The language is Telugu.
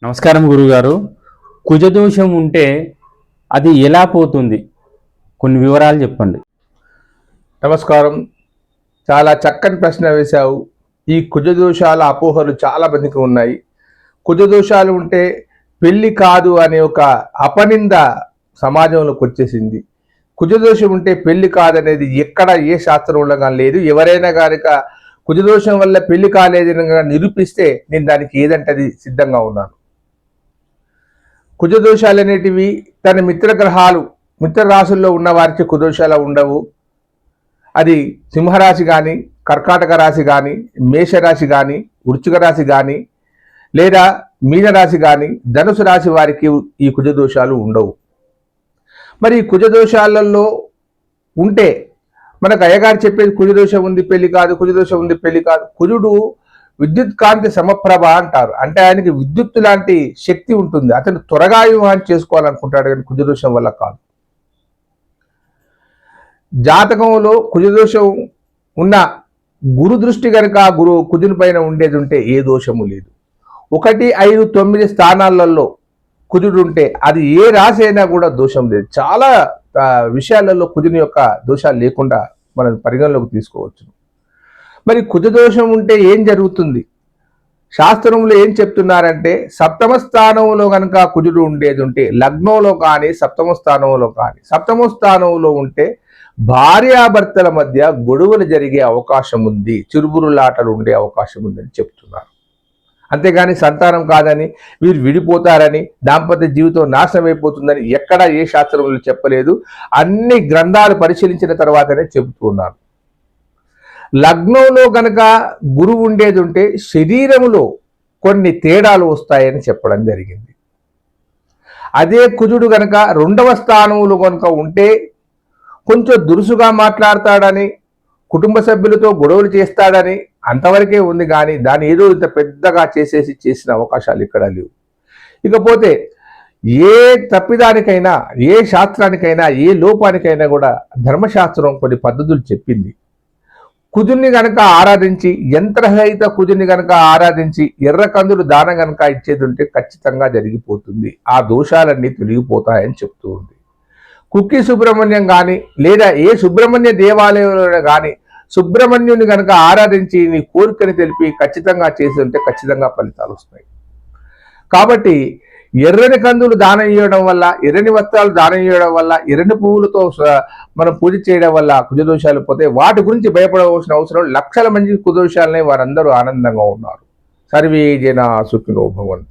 నమస్కారం గురుగారు. కుజదోషం ఉంటే అది ఎలా పోతుంది? కొన్ని వివరాలు చెప్పండి. నమస్కారం. చాలా చక్కని ప్రశ్న వేశావు. ఈ కుజదోషాల అపోహలు చాలా మందికి ఉన్నాయి. కుజదోషాలు ఉంటే పెళ్లి కాదు అనే ఒక అపనింద సమాజంలోకి వచ్చేసింది. కుజదోషం ఉంటే పెళ్లి కాదనేది ఎక్కడ ఏ శాస్త్రంలో కానీ లేదు. ఎవరైనా కనుక కుజదోషం వల్ల పెళ్లి కాలేదని నిరూపిస్తే నేను దానికి ఏదంటే అది సిద్ధంగా ఉన్నాను. కుజదోషాలు అనేటివి తన మిత్ర రాశుల్లో ఉన్న వారికి కుజదోషాలు ఉండవు. అది సింహరాశి కానీ, కర్కాటక రాశి కానీ, మేషరాశి కానీ, వృశ్చిక రాశి కానీ, లేదా మీనరాశి కానీ, ధనుసు రాశి వారికి ఈ కుజదోషాలు ఉండవు. మరి కుజదోషాలలో ఉంటే మనకు అయ్యగారు చెప్పేది కుజదోషం ఉంది పెళ్లి కాదు, కుజదోషం ఉంది పెళ్లి కాదు. కుజుడు విద్యుత్ కాంతి సమప్రభ అంటారు. అంటే ఆయనకి విద్యుత్ లాంటి శక్తి ఉంటుంది. అతను త్వరగా వివాహం చేసుకోవాలనుకుంటాడు, కానీ కుజదోషం వల్ల కాదు. జాతకంలో కుజదోషం ఉన్న గురు దృష్టి కనుక కుజుని పైన ఉండేది ఉంటే ఏ దోషము లేదు. 1, 5, 9 స్థానాలలో కుజుడు ఉంటే అది ఏ రాశి అయినా కూడా దోషం లేదు. చాలా విషయాలలో కుజుని యొక్క దోషాలు లేకుండా మనం పరిగణలోకి తీసుకోవచ్చు. మరి కుజదోషం ఉంటే ఏం జరుగుతుంది? శాస్త్రంలో ఏం చెప్తున్నారంటే, సప్తమ స్థానంలో కనుక కుజుడు ఉండేది ఉంటే, లగ్నంలో కానీ సప్తమ స్థానంలో ఉంటే భార్యాభర్తల మధ్య గొడవలు జరిగే అవకాశం ఉంది, చిరుబురులాటలు ఉండే అవకాశం ఉందని చెప్తున్నారు. అంతేగాని సంతానం కాదని, వీరు విడిపోతారని, దాంపత్య జీవితం నాశనం అయిపోతుందని ఎక్కడా ఏ శాస్త్రంలో చెప్పలేదు. అన్ని గ్రంథాలు పరిశీలించిన తర్వాతనే చెబుతున్నారు. లగ్నంలో గనక గురువు ఉండేది ఉంటే శరీరములో కొన్ని తేడాలు వస్తాయని చెప్పడం జరిగింది. అదే కుజుడు గనక 2వ స్థానంలో కనుక ఉంటే కొంచెం దురుసుగా మాట్లాడతాడని, కుటుంబ సభ్యులతో గొడవలు చేస్తాడని అంతవరకే ఉంది. కానీ దాన్ని ఏదో ఇంత పెద్దగా చేసిన అవకాశాలు ఇక్కడ లేవు. ఇకపోతే ఏ తప్పిదానికైనా, ఏ శాస్త్రానికైనా, ఏ లోపానికైనా కూడా ధర్మశాస్త్రం కొన్ని పద్ధతులు చెప్పింది. కుజుని గనక ఆరాధించి, యంత్రరహిత కుజుని గనక ఆరాధించి ఎర్రకందులు దానం గనక ఇచ్చేది ఉంటే ఖచ్చితంగా జరిగిపోతుంది. ఆ దోషాలన్నీ తొలగిపోతాయని చెప్తూ ఉంది. కుక్కి సుబ్రహ్మణ్యం కానీ, లేదా ఏ సుబ్రహ్మణ్య దేవాలయంలో కానీ సుబ్రహ్మణ్యుని గనక ఆరాధించి నీ కోరికని తెలిపి ఖచ్చితంగా చేసి ఉంటే ఖచ్చితంగా ఫలితాలు వస్తాయి. కాబట్టి ఎర్రని కందులు దానం ఇవ్వడం వల్ల, ఎర్రని వస్త్రాలు దానం ఇవ్వడం వల్ల, ఎర్రని పువ్వులతో మనం పూజ చేయడం వల్ల కుజదోషాలు పోతే వాటి గురించి భయపడవలసిన అవసరం. లక్షల మంది కుజదోషాలనే వారందరూ ఆనందంగా ఉన్నారు. సర్వే జనా సుఖినో భవంతు.